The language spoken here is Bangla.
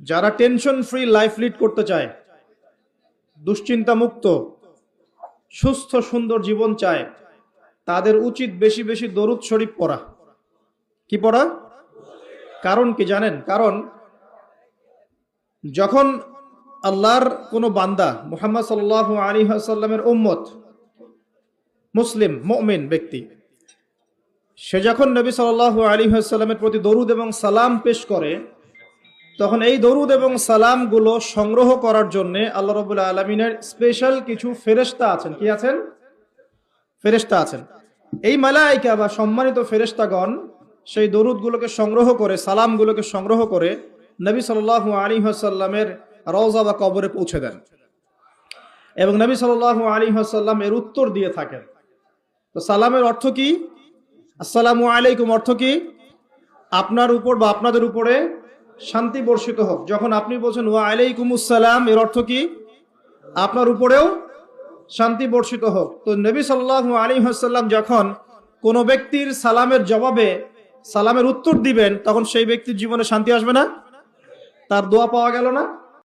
যারা টেনশন ফ্রি লাইফ লিড করতে চায়, দুশ্চিন্তা মুক্ত সুস্থ সুন্দর জীবন চায়, তাদের উচিত বেশি বেশি দরুদ শরীফ পড়া। কি পড়া? কারণ কি জানেন? কারণ যখন আল্লাহর কোনো বান্দা মুহাম্মদ সাল্লাল্লাহু আলাইহি ওয়াসাল্লামের উম্মত, মুসলিম মুমিন ব্যক্তি, সে যখন নবী সাল্লাল্লাহু আলাইহি ওয়াসাল্লামের প্রতি দরুদ এবং সালাম পেশ করে, তখন এই দরুদ এবং সালামগুলো সংগ্রহ করার জন্য আল্লাহ রাব্বুল আলামিনের স্পেশাল কিছু ফেরেশতা আছেন। কি আছেন? ফেরেশতা আছেন। এই মালায়েকা বা সম্মানিত ফেরেশতাগণ সেই দরুদগুলোকে সংগ্রহ করে, সালামগুলোকে সংগ্রহ করে নবী সাল্লাল্লাহু আলাইহি ওয়াসাল্লামের রওজা বা কবরে পৌঁছে দেন এবং নবী সাল্লাল্লাহু আলাইহি ওয়াসাল্লাম এর উত্তর দিয়ে থাকেন। তো সালামের অর্থ কি? আসসালামু আলাইকুম অর্থ কি? আপনার উপর বা আপনাদের উপরে শান্তি বর্ষিত হোক। যখন আপনি বলছেন ওয়া আলাইকুমুস সালাম, এর অর্থ কি? আপনার উপরেও শান্তি বর্ষিত হোক। তো নবী সাল্লাল্লাহু আলাইহি ওয়াসাল্লাম যখন কোনো ব্যক্তির সালামের জবাবে সালামের উত্তর দিবেন, তখন সেই ব্যক্তির জীবনে শান্তি আসবে না? তার দোয়া পাওয়া গেল না?